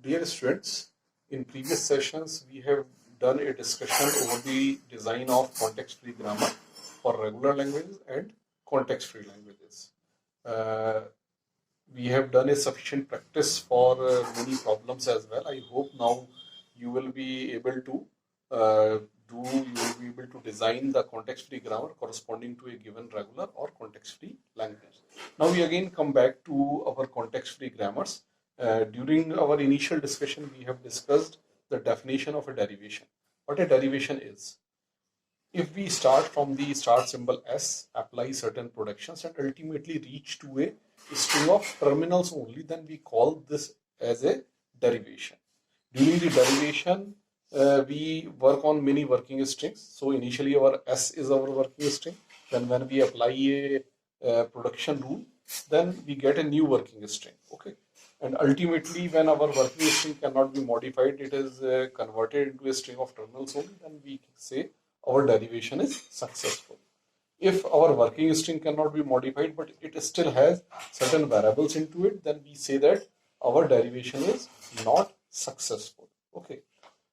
Dear students, in previous sessions we have done a discussion over the design of context-free grammar for regular languages and context-free languages. We have done a sufficient practice for many problems as well. I hope now you will be able to design the context-free grammar corresponding to a given regular or context-free language. Now we again come back to our context-free grammars. During our initial discussion, we have discussed the definition of a derivation. What a derivation is. If we start from the start symbol S, apply certain productions and ultimately reach to a string of terminals only, then we call this as a derivation. During the derivation, we work on many working strings. So initially our S is our working string. Then when we apply a production rule, then we get a new working string. Okay. And ultimately, when our working string cannot be modified, it is converted into a string of terminals only, then we say our derivation is successful. If our working string cannot be modified, but it still has certain variables into it, then we say that our derivation is not successful. Okay.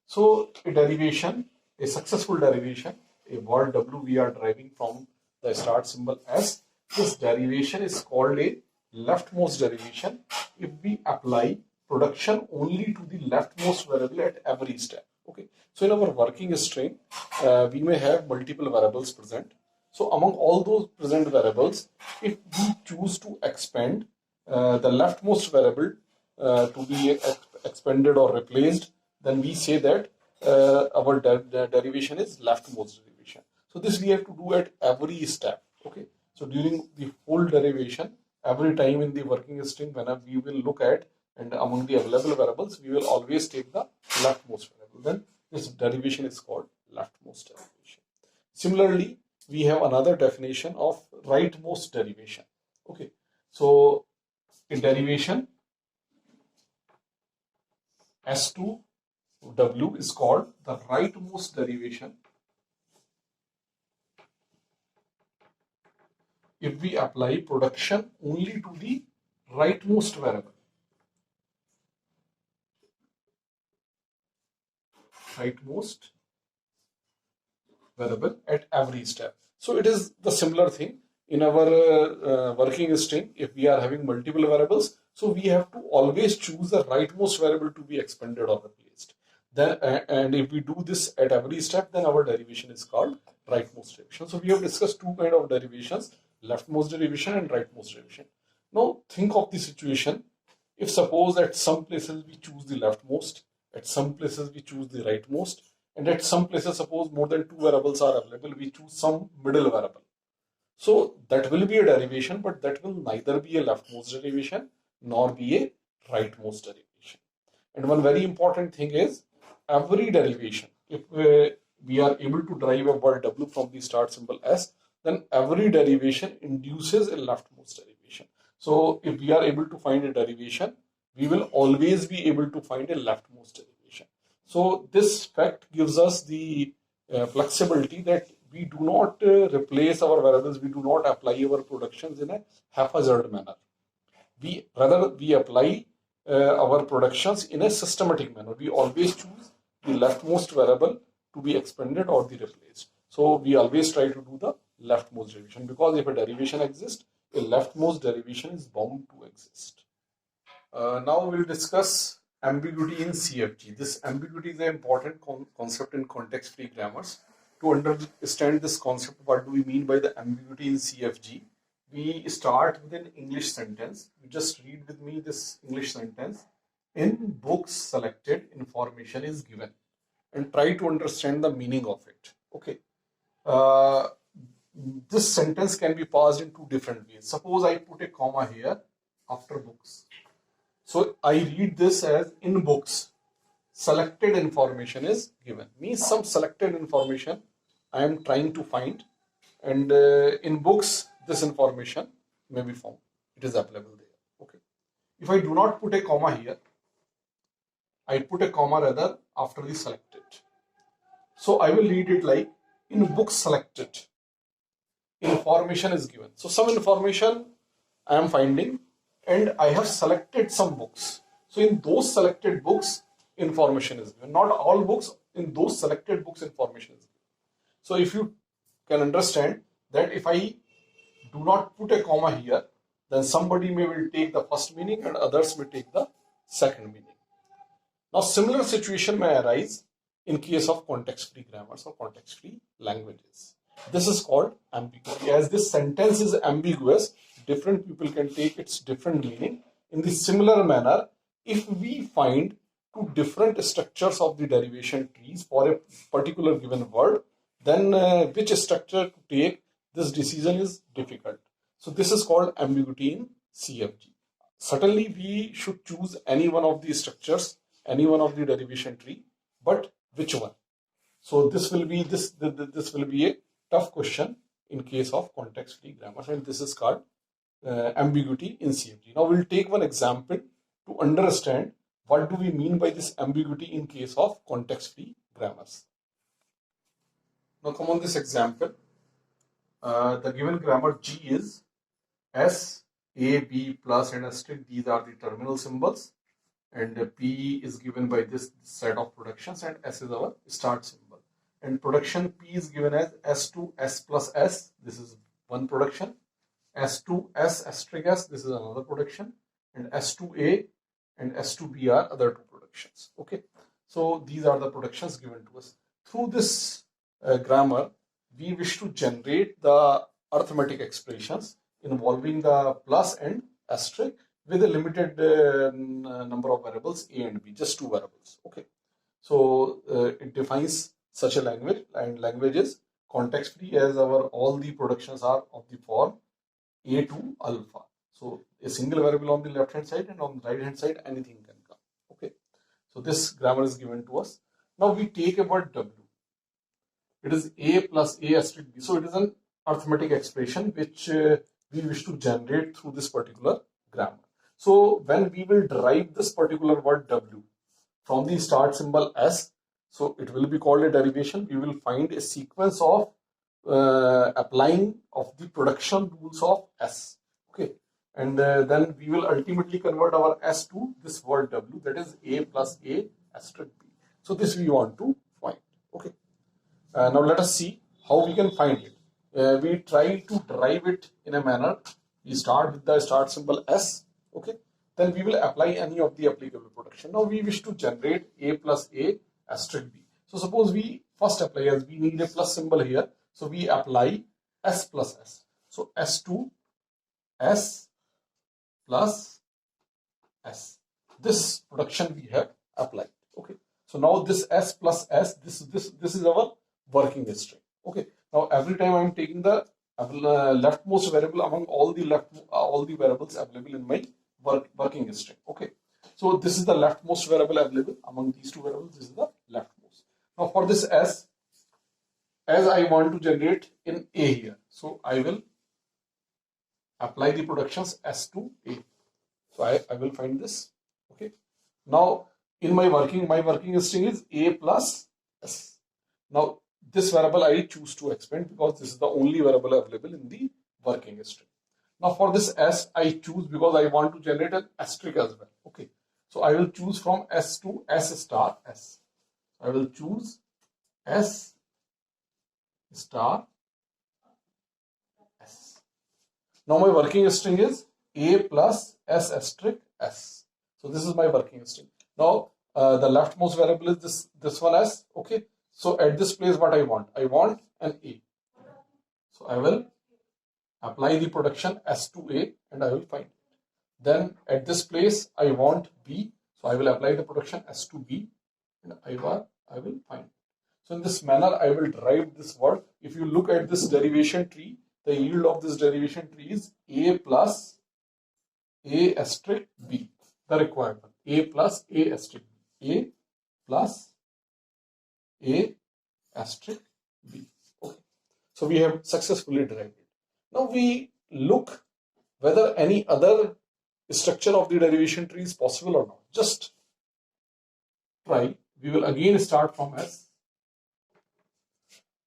So a derivation, a successful derivation, a word W we are deriving from the start symbol S, this derivation is called a leftmost derivation if we apply production only to the leftmost variable at every step. Okay. So in our working string, we may have multiple variables present. So among all those present variables, if we choose to expand the leftmost variable to be expanded or replaced, then we say that our derivation is leftmost derivation. So this we have to do at every step. Okay. So during the full derivation, every time in the working string, whenever we will look at and among the available variables, we will always take the leftmost variable. Then this derivation is called leftmost derivation. Similarly, we have another definition of rightmost derivation. Okay. So in derivation, S2 W is called the rightmost derivation if we apply production only to the rightmost variable. Rightmost variable at every step. So it is the similar thing in our working string. If we are having multiple variables, so we have to always choose the rightmost variable to be expanded or replaced. Then, and if we do this at every step, then our derivation is called rightmost derivation. So we have discussed two kinds of derivations: leftmost derivation and rightmost derivation. Now think of the situation. If suppose at some places we choose the leftmost, at some places we choose the rightmost, and at some places suppose more than two variables are available, we choose some middle variable. So that will be a derivation, but that will neither be a leftmost derivation nor be a rightmost derivation. And one very important thing is every derivation, if we are able to derive a word W from the start symbol S, then every derivation induces a leftmost derivation. So if we are able to find a derivation, we will always be able to find a leftmost derivation. So this fact gives us the flexibility that we do not replace our variables, we do not apply our productions in a haphazard manner. We apply our productions in a systematic manner. We always choose the leftmost variable to be expanded or the replaced. So we always try to do the leftmost derivation, because if a derivation exists, a leftmost derivation is bound to exist. Now we'll discuss ambiguity in CFG. This ambiguity is an important concept in context-free grammars. To understand this concept, what do we mean by the ambiguity in CFG? We start with an English sentence. You just read with me this English sentence. In books selected, information is given, and try to understand the meaning of it. Okay. This sentence can be parsed in two different ways. Suppose I put a comma here after books. So I read this as in books, selected information is given. Means some selected information I am trying to find, and in books this information may be found. It is available there. Okay. If I do not put a comma here, I put a comma rather after the selected. So I will read it like in books selected, information is given. So some information I am finding, and I have selected some books. So in those selected books, information is given. Not all books, in those selected books, information is given. So if you can understand that if I do not put a comma here, then somebody may will take the first meaning and others may take the second meaning. Now, similar situation may arise in case of context-free grammars or context-free languages. This is called ambiguity. As this sentence is ambiguous, different people can take its different meaning. In the similar manner, if we find two different structures of the derivation trees for a particular given word, then which structure to take, this decision is difficult. So this is called ambiguity in CFG. Certainly, we should choose any one of these structures, any one of the derivation tree, but which one? So this will be this will be a tough question in case of context-free grammars, and this is called ambiguity in CFG. Now we'll take one example to understand what do we mean by this ambiguity in case of context-free grammars. Now come on this example. The given grammar G is S, A, B plus and asterisk. These are the terminal symbols, and P is given by this set of productions, and S is our start symbol. And production P is given as S2 S plus S. This is one production. S2 S asterisk S. This is another production, and S2A and S2B are other two productions. Okay, so these are the productions given to us. Through this grammar, we wish to generate the arithmetic expressions involving the plus and asterisk with a limited number of variables A and B, just two variables. Okay, so it defines such a language, and language is context free as our all the productions are of the form A to alpha. So a single variable on the left hand side, and on the right hand side anything can come. Okay, so this grammar is given to us. Now we take a word W. It is A plus A asterisk B. So it is an arithmetic expression which we wish to generate through this particular grammar. So when we will derive this particular word W from the start symbol S, so it will be called a derivation. We will find a sequence of applying of the production rules of S. Okay, and then we will ultimately convert our S to this word W, that is A plus A asterisk B. So this we want to find. Okay. Now let us see how we can find it. We try to derive it in a manner. We start with the start symbol S. Okay. Then we will apply any of the applicable production. Now we wish to generate A plus A asterisk B. So suppose we first apply, as we need a plus symbol here. So we apply S plus S. So S2 S plus S. This production we have applied. Okay. So now this S plus S, this is our working string. Okay. Now every time I am taking the leftmost variable among all the variables available in my working string. Okay. So this is the leftmost variable available among these two variables. This is the leftmost. Now for this S, as I want to generate in A here, so I will apply the productions S to A. So I will find this. Okay. Now in my working string is A plus S. Now this variable I choose to expand because this is the only variable available in the working string. Now for this S I choose because I want to generate an asterisk as well. Okay. So I will choose from S to S star S. I will choose S star S. Now my working string is A plus S asterisk S. So this is my working string. Now the leftmost variable is this one S. Okay. So at this place what I want an A. So I will apply the production S to A and I will find it. Then at this place I want B. So I will apply the production S to B and I will find it. So in this manner I will derive this word. If you look at this derivation tree, the yield of this derivation tree is A plus A asterisk B. The required one. A plus A asterisk B. A plus A asterisk B. Okay. So we have successfully derived it. Now we look whether any other structure of the derivation tree is possible or not. Just try. We will again start from S.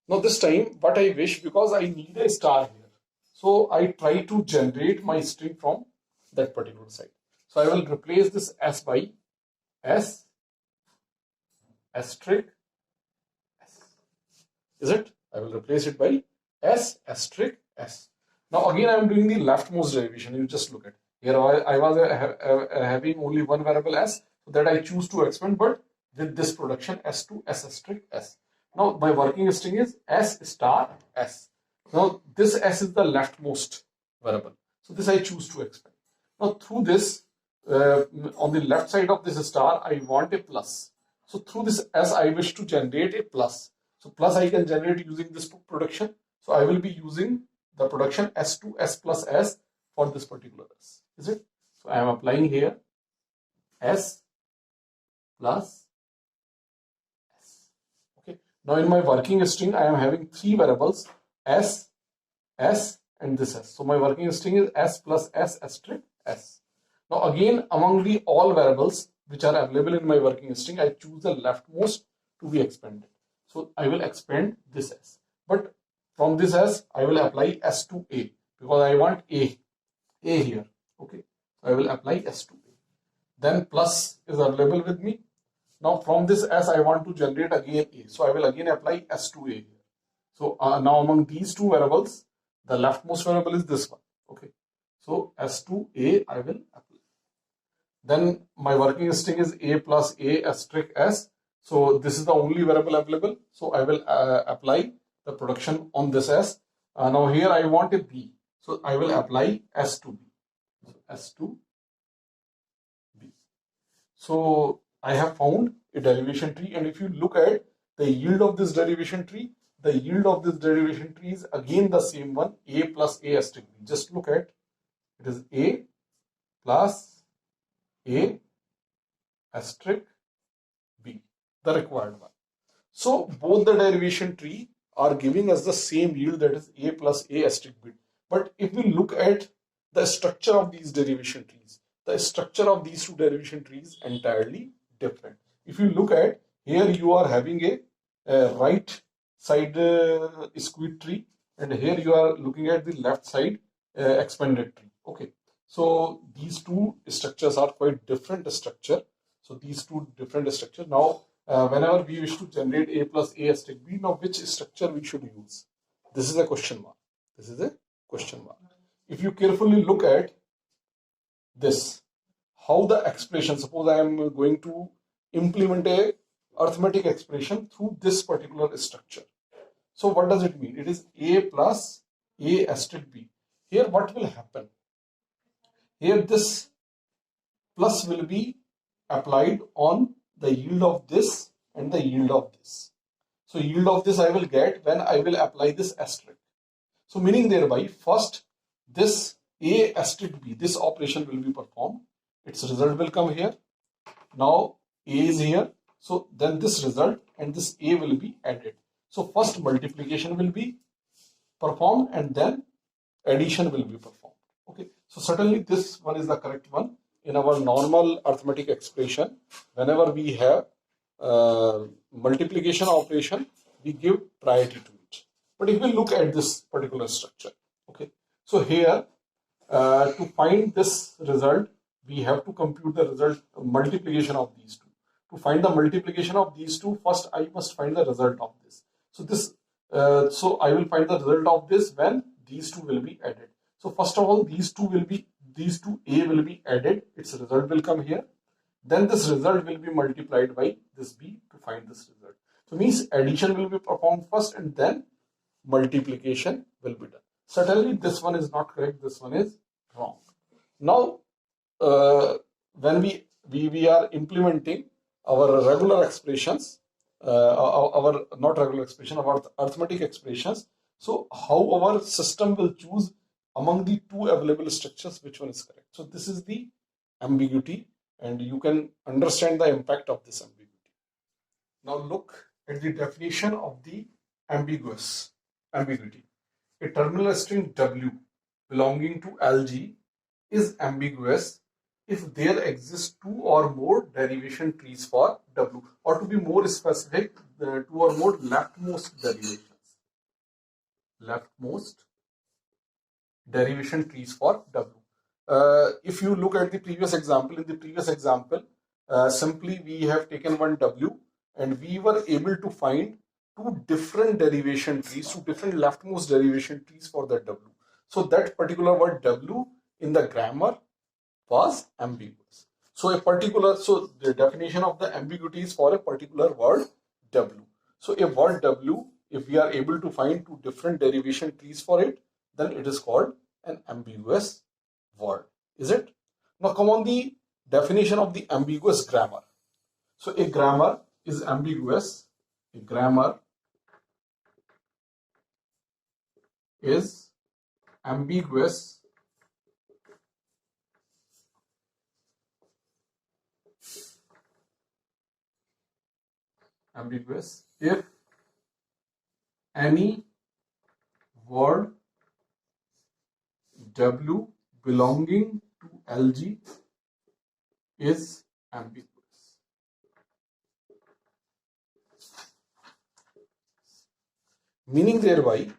Now this time what I wish, because I need a star here, so I try to generate my string from that particular side. So I will replace this s by s asterisk s. Is it? I will replace it by s asterisk s. Now again I am doing the leftmost derivation. You just look at here. I was having only one variable s, so that I choose to expand, but with this production s to s asterisk s. Now my working string is s star s. Now this s is the leftmost variable, so this I choose to expand. Now through this, on the left side of this star, I want a plus. So through this s, I wish to generate a plus. So plus I can generate using this production. So I will be using the production s to s plus s for this particular s. Is it? So I am applying here s plus s. Okay. Now in my working string, I am having three variables s, s, and this s. So my working string is s plus s asterisk s. Now again, among the all variables which are available in my working string, I choose the leftmost to be expanded. So I will expand this s. But from this s, I will apply s to a because I want a here. Okay. So I will apply s to a. Then plus is available with me. Now from this s, I want to generate again a. So I will again apply s to a here. So now among these two variables, the leftmost variable is this one. Okay. So s to a I will apply. Then my working string is a plus a asterisk s. So this is the only variable available. So I will apply the production on this s. Now here I want a b. So I will apply s to b. So s to b. So I have found a derivation tree, and if you look at the yield of this derivation tree, the yield of this derivation tree is again the same one, a plus a asterisk b. Just look at it is a plus a asterisk b, the required one. So both the derivation tree are giving us the same yield, that is a plus a asterisk b. But if we look at the structure of these derivation trees, the structure of these two derivation trees entirely different. If you look at here, you are having a right side squeeze tree, and here you are looking at the left side expanded tree. Okay, so these two structures are quite different structure. So these two different structure. Now whenever we wish to generate a plus a asterisk b, now which structure we should use? This is a question mark. This is a question mark. If you carefully look at this, how the expression, suppose I am going to implement a arithmetic expression through this particular structure. So what does it mean? It is a plus a asterisk b. Here what will happen? Here this plus will be applied on the yield of this and the yield of this. So yield of this I will get when I will apply this asterisk. So meaning thereby, first this a asterisk b, this operation will be performed. Its result will come here. Now a is here. So then this result and this a will be added. So first multiplication will be performed and then addition will be performed. Okay. So certainly this one is the correct one. In our normal arithmetic expression, whenever we have multiplication operation, we give priority to it. But if we look at this particular structure, okay, so here to find this result, we have to compute the result multiplication of these two. To find the multiplication of these two, first I must find the result of this. So this, so I will find the result of this when these two will be added. So first of all, these two a will be added. Its result will come here. Then this result will be multiplied by this b to find this result. So means addition will be performed first and then multiplication will be done. Certainly this one is not correct. This one is wrong. Now when we are implementing our regular expressions, our not regular expression, our arithmetic expressions. So how our system will choose among the two available structures which one is correct. So this is the ambiguity, and you can understand the impact of this ambiguity. Now look at the definition of the ambiguity. A terminal string w belonging to LG is ambiguous if there exist two or more derivation trees for w, or to be more specific, the two or more leftmost derivation trees for w. if you look at the previous example, in the previous example, simply we have taken one W and we were able to find two different derivation trees, two different leftmost derivation trees for that W. So that particular word W in the grammar was ambiguous. So the definition of the ambiguity is for a particular word W. So a word W, if we are able to find two different derivation trees for it, then it is called an ambiguous word. Is it? Now come on the definition of the ambiguous grammar. So a grammar is ambiguous. A grammar is ambiguous if any word W belonging to LG is ambiguous. Meaning thereby,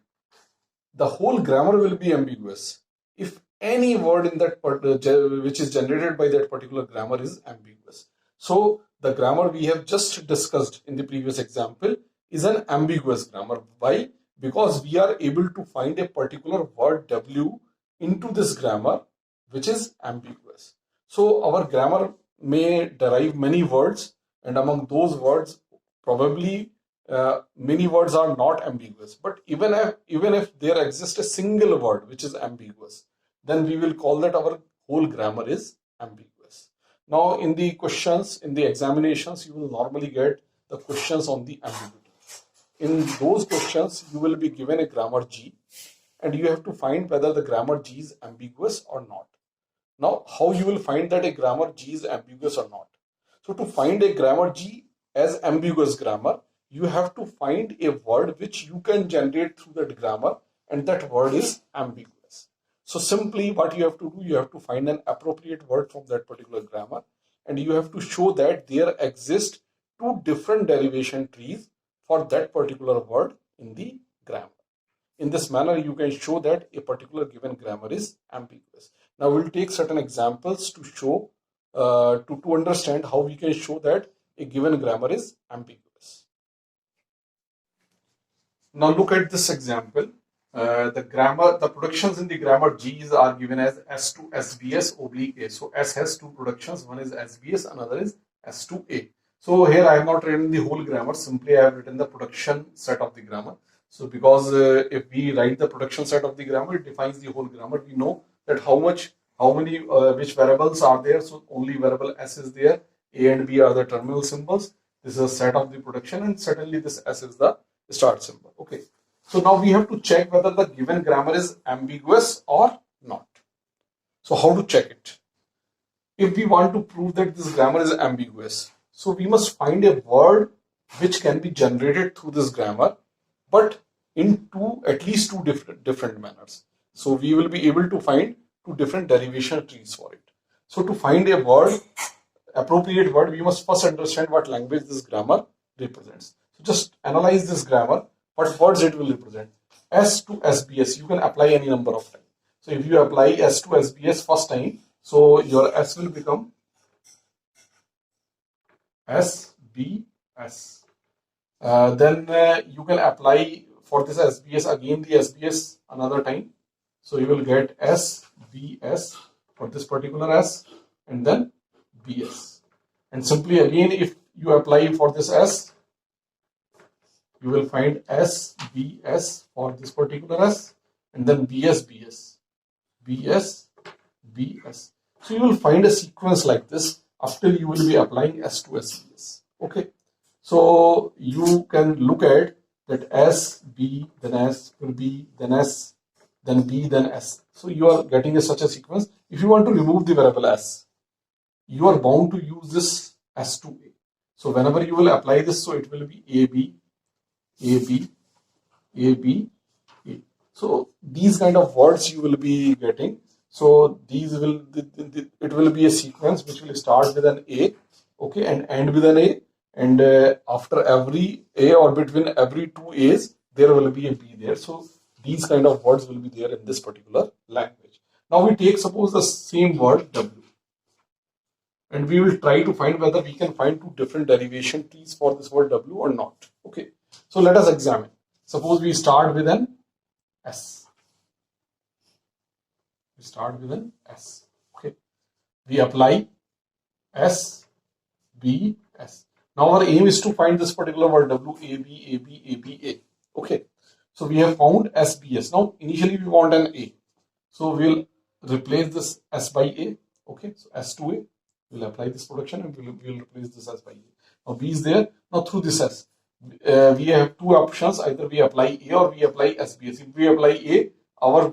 the whole grammar will be ambiguous if any word in that which is generated by that particular grammar is ambiguous. So the grammar we have just discussed in the previous example is an ambiguous grammar. Why? Because we are able to find a particular word W into this grammar which is ambiguous. So our grammar may derive many words, and among those words probably many words are not ambiguous, but even if there exists a single word which is ambiguous, then we will call that our whole grammar is ambiguous. Now in the questions, in the examinations, you will normally get the questions on the ambiguity. In those questions, you will be given a grammar G and you have to find whether the grammar G is ambiguous or not. Now, how you will find that a grammar G is ambiguous or not? So to find a grammar G as ambiguous grammar, you have to find a word which you can generate through that grammar, and that word is ambiguous. So simply what you have to do, you have to find an appropriate word from that particular grammar, and you have to show that there exist two different derivation trees for that particular word in the grammar. In this manner, you can show that a particular given grammar is ambiguous. Now we'll take certain examples to show, to understand how we can show that a given grammar is ambiguous. Now look at this example. The productions in the grammar G's are given as S2 SBS oblique A. So S has two productions, one is SBS, another is S2A. So here I have not written the whole grammar, simply I have written the production set of the grammar. So because if we write the production set of the grammar, it defines the whole grammar. We know that which variables are there. So only variable S is there. A and B are the terminal symbols. This is a set of the production, and certainly this S is the start symbol. Okay. So now we have to check whether the given grammar is ambiguous or not. So how to check it? If we want to prove that this grammar is ambiguous, so we must find a word which can be generated through this grammar, but in at least two different manners. So we will be able to find two different derivation trees for it. So to find a word, appropriate word, we must first understand what language this grammar represents. So just analyze this grammar, what words it will represent. S to SBS, you can apply any number of times. So if you apply S to SBS first time, so your S will become SBS. Then you can apply for this SBS again the SBS another time. So you will get SBS for this particular S and then BS. And simply again, if you apply for this S, you will find SBS for this particular S and then BS. So you will find a sequence like this after you will be applying S to SBS. Okay. So you can look at that S, B, then S, then B, then S, then B, then S. So you are getting such a sequence. If you want to remove the variable S, you are bound to use this S to A. So whenever you will apply this, so it will be AB, AB, AB, A. So these kind of words you will be getting. So it will be a sequence which will start with an A, okay, and end with an A. And after every A or between every two A's, there will be a B there. So these kind of words will be there in this particular language. Now we take suppose the same word W, and we will try to find whether we can find two different derivation trees for this word W or not. Okay, so let us examine. Suppose we start with an S. We start with an S. Okay, we apply S, B, S. Now our aim is to find this particular word W, A, B, A, B, A, B, A. Okay, so we have found S, B, S. Now initially we want an A, so we'll replace this S by A. Okay, so S to A. We'll apply this production and we'll replace this S by A. Now B is there. Now through this S, we have two options. Either we apply A or we apply SBS. If we apply A, our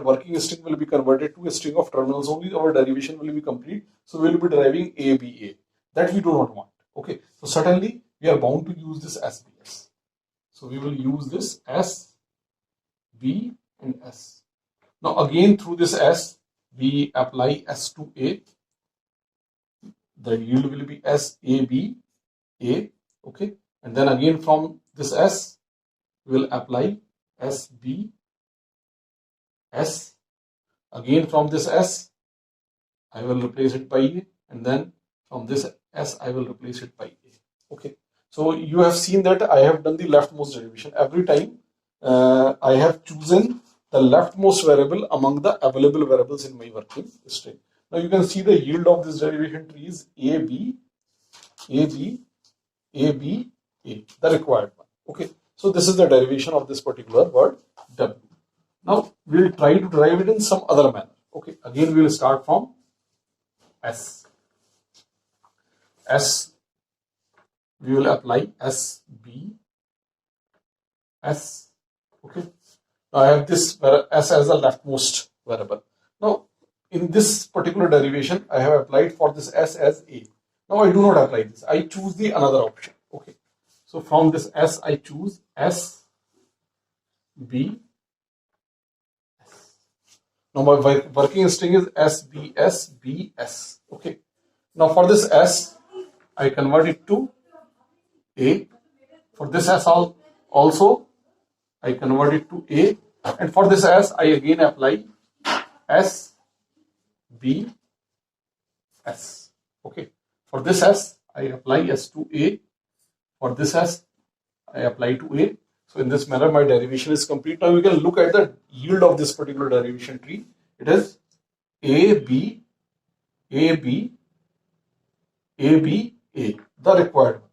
working string will be converted to a string of terminals only. Our derivation will be complete. So we will be deriving A, B, A. That we do not want. Okay. So certainly we are bound to use this SBS. So we will use this S, B, and S. Now again through this S, we apply S to A. The yield will be S, A, B, A. Okay. And then again from this S, we will apply S, B, S. Again from this S, I will replace it by A. And then from this S, I will replace it by A. Okay. So you have seen that I have done the leftmost derivation. Every time I have chosen the leftmost variable among the available variables in my working string. Now you can see the yield of this derivation tree is A, B, A, B, A, B, A, the required one. Okay, so this is the derivation of this particular word W. Now we will try to derive it in some other manner. Okay, again we will start from S. S, we will apply S, B, S. Okay, now I have this S as the leftmost variable. Now in this particular derivation, I have applied for this S as A. Now I do not apply this. I choose the another option. Okay. So from this S, I choose S, B, S. Now my working string is S, B, S, B, S. Okay. Now for this S, I convert it to A. For this S also, I convert it to A. And for this S, I again apply S, B, S. Okay. For this S, I apply S to A. For this S, I apply to A. So in this manner, my derivation is complete. Now we can look at the yield of this particular derivation tree. It is A, B, A, B, A, B, A, the required one.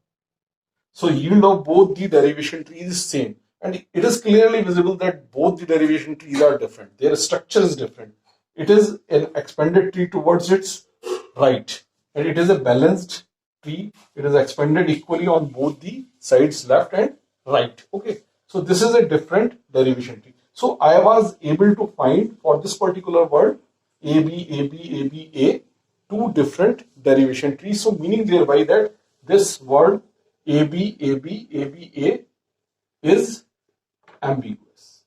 So yield of both the derivation trees is same. And it is clearly visible that both the derivation trees are different. Their structure is different. It is an expanded tree towards its right, and it is a balanced tree. It is expanded equally on both the sides, left and right. Okay, so this is a different derivation tree. So I was able to find for this particular word A, B, A, B, A, B, A, two different derivation trees. So meaning thereby that this word A, B, A, B, A, B, A is ambiguous.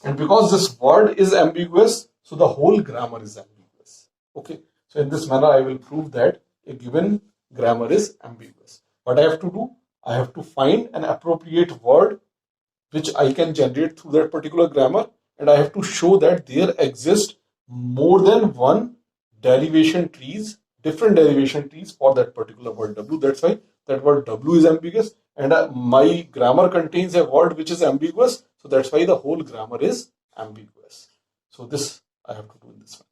And because this word is ambiguous, so the whole grammar is ambiguous. Okay. So in this manner, I will prove that a given grammar is ambiguous. What I have to do? I have to find an appropriate word which I can generate through that particular grammar, and I have to show that there exist more than one derivation trees, different derivation trees for that particular word W. That's why that word W is ambiguous, and my grammar contains a word which is ambiguous. So that's why the whole grammar is ambiguous. So this I have to do in this one.